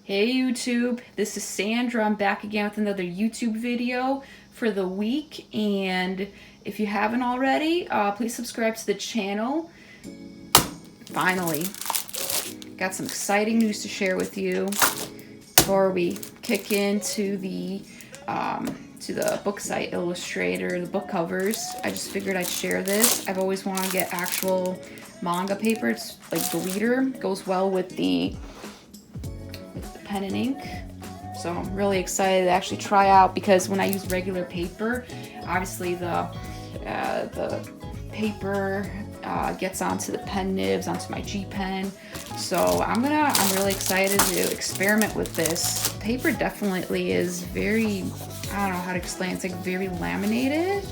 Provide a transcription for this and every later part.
Hey YouTube, this is Sandra. I'm back again with another YouTube video for the week, and if you haven't already, please subscribe to the channel. Finally, got some exciting news to share with you before we kick into the book site Illustrator, the book covers. I just figured I'd share this. I've always wanted to get actual manga paper. It's like glitter, goes well with the pen and ink, so I'm really excited to actually try out, because when I use regular paper, obviously the paper gets onto the pen nibs, onto my G pen. So I'm really excited to experiment with this. Paper definitely is very, I don't know how to explain, it's like very laminated.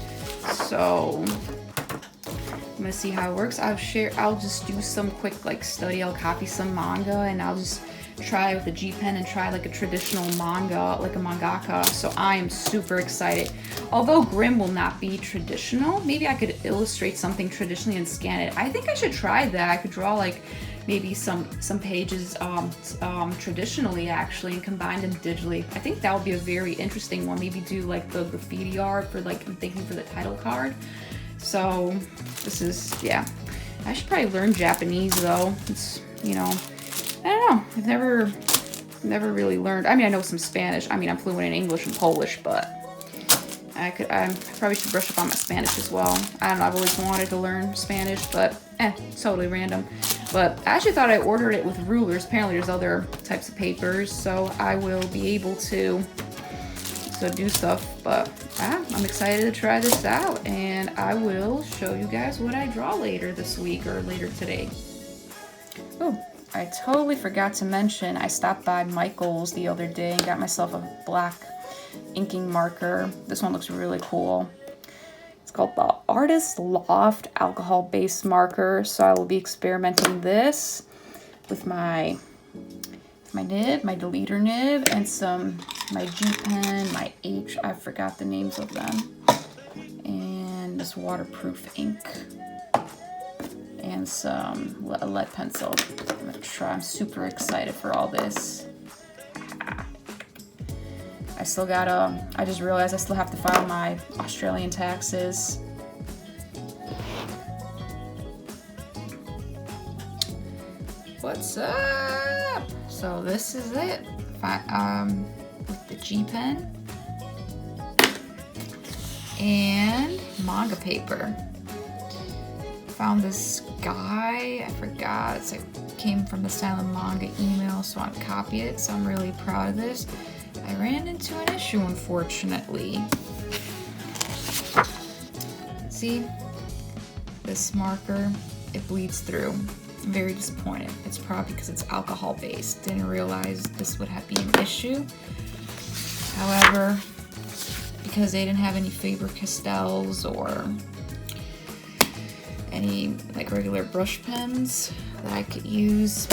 So I'm gonna see how it works. I'll just do some quick like study. I'll copy some manga and I'll just try with a G pen and try like a traditional manga, like a mangaka. So I am super excited. Although Grimm will not be traditional, maybe I could illustrate something traditionally and scan it. I think I should try that. I could draw like maybe some pages traditionally actually and combine them digitally. I think that would be a very interesting one. Maybe do like the graffiti art for, like, I'm thinking for the title card. So this is, yeah. I should probably learn Japanese though. It's, you know, I don't know. I've never really learned. I mean, I know some Spanish. I mean, I'm fluent in English and Polish, but I probably should brush up on my Spanish as well. I don't know. I've always wanted to learn Spanish, but it's totally random. But I actually thought I ordered it with rulers. Apparently, there's other types of papers, so I will be able to do stuff. But I'm excited to try this out, and I will show you guys what I draw later this week or later today. Oh, I totally forgot to mention, I stopped by Michael's the other day and got myself a black inking marker. This one looks really cool. It's called the Artist Loft alcohol-based marker. So I will be experimenting this with my nib, my deleter nib, and my G pen, my H, I forgot the names of them, and this waterproof ink, and a lead pencil. I'm gonna try. I'm super excited for all this. I just realized I still have to file my Australian taxes. What's up? So this is it. With the G pen and manga paper. Found this guy, I forgot, it's like came from the Silent Manga email, so I copied it, so I'm really proud of this. I ran into an issue, unfortunately. See, this marker, it bleeds through. I'm very disappointed. It's probably because it's alcohol based. Didn't realize this would be an issue. However, because they didn't have any Faber-Castells or any like regular brush pens that I could use,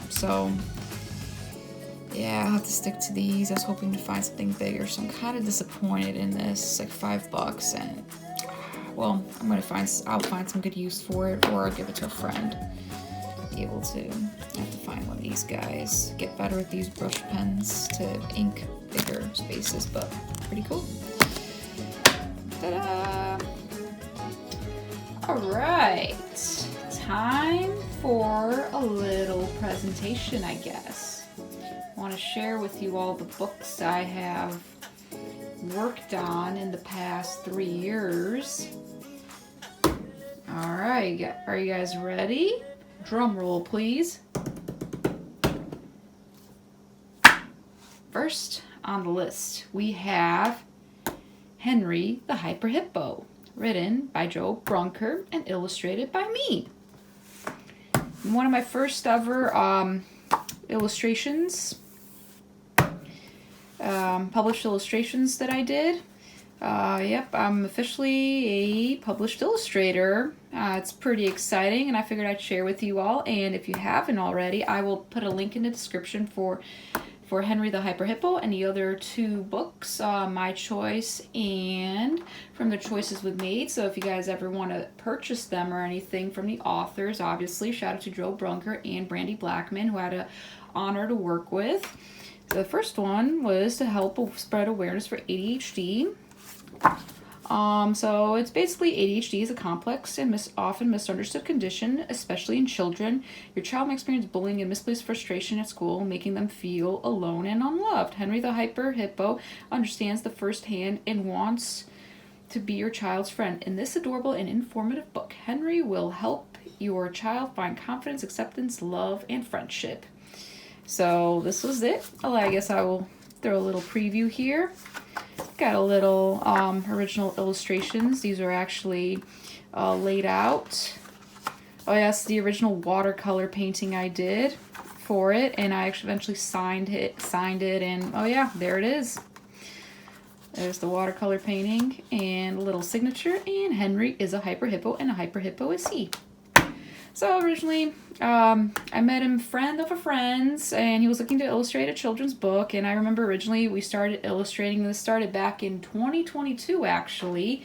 so yeah, I'll have to stick to these. I was hoping to find something bigger, so I'm kind of disappointed in this. It's like $5, and well, I'll find some good use for it, or I'll give it to a friend. I have to find one of these guys. Get better at these brush pens to ink bigger spaces, but pretty cool. Ta-da! All right, time for a little presentation, I guess. I want to share with you all the books I have worked on in the past 3 years. All right, are you guys ready? Drum roll, please. First on the list, we have Henry the Hyper Hippo, written by Joe Brunker and illustrated by me. One of my first ever illustrations, published illustrations that I did. Yep, I'm officially a published illustrator. It's pretty exciting, and I figured I'd share with you all. And if you haven't already, I will put a link in the description for Henry the Hyper Hippo and the other 2 books, my choice and from the choices we've made. So if you guys ever want to purchase them or anything from the authors, obviously shout out to Joe Brunker and Brandy Blackman, who had a honor to work with. So the first one was to help spread awareness for ADHD. So it's basically ADHD is a complex and often misunderstood condition, especially in children. Your child may experience bullying and misplaced frustration at school, making them feel alone and unloved. Henry the Hyper Hippo understands the firsthand and wants to be your child's friend. In this adorable and informative book, Henry will help your child find confidence, acceptance, love, and friendship. So this was it. I guess I will throw a little preview here. Got a little original illustrations. These are actually laid out. Oh yes, the original watercolor painting I did for it, and I actually eventually signed it, and oh yeah, there it is. There's the watercolor painting and a little signature, and Henry is a hyper hippo, and a hyper hippo is he. So originally, I met him friend of a friend's, and he was looking to illustrate a children's book. And I remember originally we started illustrating. This started back in 2022, actually.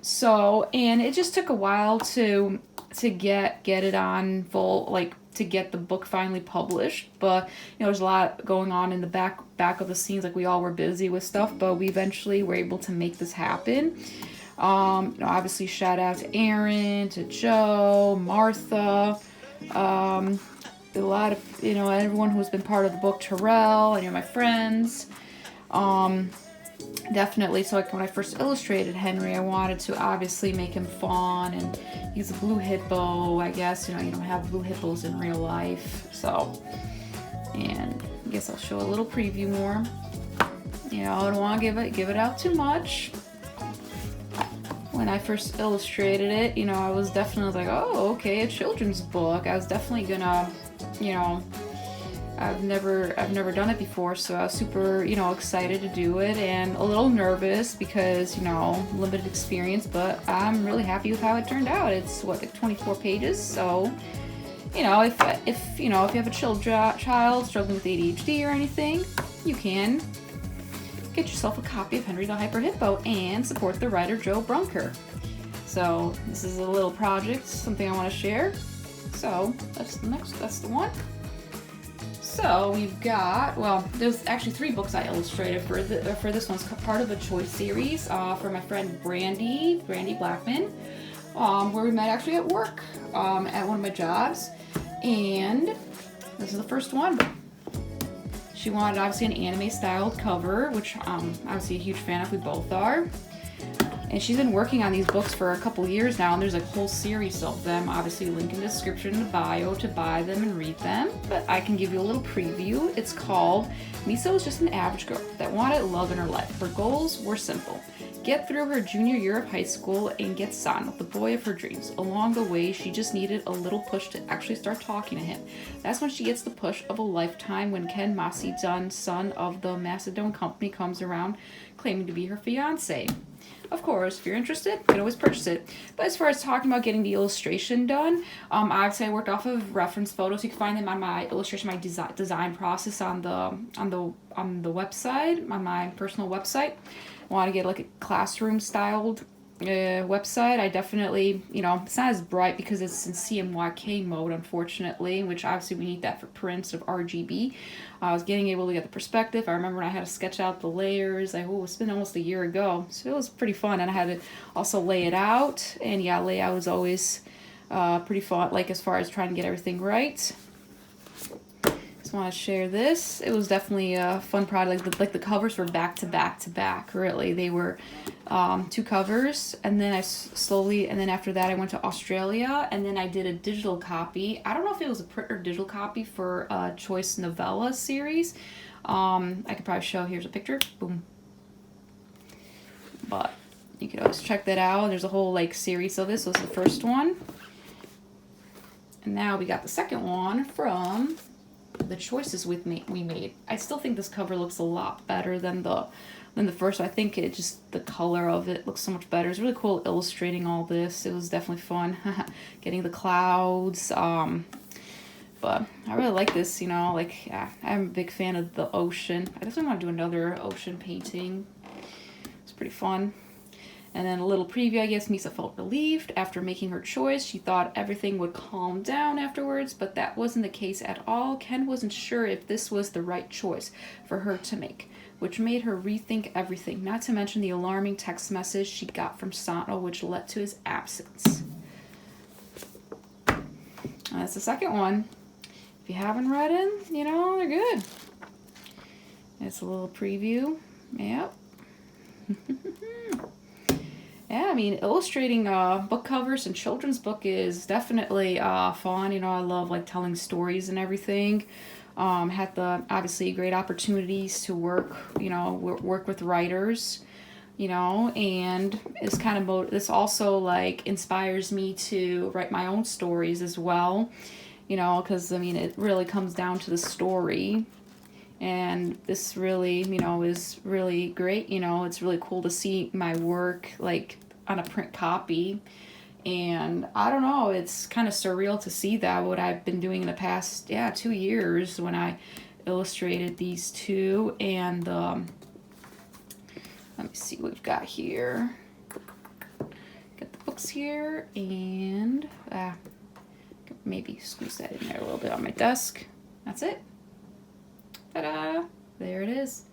So, and it just took a while to get it on full, like to get the book finally published. But you know, there's a lot going on in the back of the scenes. Like we all were busy with stuff, but we eventually were able to make this happen. Obviously shout out to Aaron, to Joe, Martha, a lot of, everyone who's been part of the book, Terrell, and my friends. Definitely, so like when I first illustrated Henry, I wanted to obviously make him fun, and he's a blue hippo, I guess, you don't have blue hippos in real life, so, and I guess I'll show a little preview more. I don't want to give it out too much. When I first illustrated it, I was definitely like, oh, okay, a children's book. I was definitely gonna, I've never done it before, so I was super, excited to do it, and a little nervous because, limited experience, but I'm really happy with how it turned out. It's like 24 pages, so, if you have a child struggling with ADHD or anything, you can get yourself a copy of Henry the Hyper Hippo and support the writer Joe Brunker. So this is a little project, something I want to share. So that's the one. So we've got, well, there's actually 3 books I illustrated for this one's part of a choice series for my friend Brandy Blackman, where we met actually at work at one of my jobs, and this is the first one. She wanted obviously an anime styled cover, which I'm obviously a huge fan of, we both are. And she's been working on these books for a couple years now, and there's a whole series of them. Obviously, link in the description in the bio to buy them and read them. But I can give you a little preview. It's called Miso is just an average girl that wanted love in her life. Her goals were simple. Get through her junior year of high school and get San, the boy of her dreams. Along the way, she just needed a little push to actually start talking to him. That's when she gets the push of a lifetime when Ken Masidun, son of the Macedon company, comes around claiming to be her fiance. Of course, if you're interested, you can always purchase it. But as far as talking about getting the illustration done, obviously I worked off of reference photos. You can find them on my illustration, my design process on the website, on my personal website. I want to get like a classroom styled website. I definitely, it's not as bright because it's in CMYK mode, unfortunately, which obviously we need that for prints of RGB. I was able to get the perspective. I remember when I had to sketch out the layers. It's been almost a year ago, so it was pretty fun. And I had to also lay it out. And yeah, layout was always pretty fun, like as far as trying to get everything right. Just want to share this. It was definitely a fun project. Like the covers were back to back to back. Really, they were 2 covers, and then and then after that I went to Australia, and then I did a digital copy. I don't know if it was a print or digital copy for a choice novella series. I could probably show. Here's a picture. Boom. But you could always check that out. There's a whole series. So this was the first one, and now we got the second one from the choices we made. I still think this cover looks a lot better than the first one. I think the color of it looks so much better. It's really cool illustrating all this. It was definitely fun getting the clouds. But I really like this, yeah, I'm a big fan of the ocean. I definitely want to do another ocean painting. It's pretty fun. And then a little preview, I guess Misa felt relieved after making her choice. She thought everything would calm down afterwards, but that wasn't the case at all. Ken wasn't sure if this was the right choice for her to make, which made her rethink everything, not to mention the alarming text message she got from Santo, which led to his absence. And that's the second one. If you haven't read it, you know, they're good. It's a little preview. Yep. Yeah, I mean, illustrating book covers and children's book is definitely fun. You know, I love like telling stories and everything. Had the obviously great opportunities to work, you know, work with writers, you know, and it's kind of this also like inspires me to write my own stories as well, you know, because I mean it really comes down to the story. And this really, you know, is really great. You know, it's really cool to see my work like on a print copy. And I don't know, it's kind of surreal to see that, what I've been doing in the past, 2 years when I illustrated these two. And let me see what we've got here. Got the books here, and maybe squeeze that in there a little bit on my desk. That's it. Ta-da! There it is.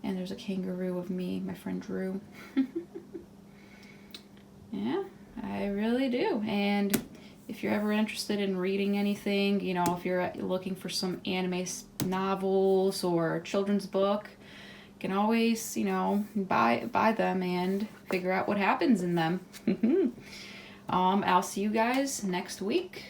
And there's a kangaroo of me, my friend Drew. Yeah, I really do. And if you're ever interested in reading anything, you know, if you're looking for some anime novels or children's book, you can always, you know, buy them and figure out what happens in them. I'll see you guys next week.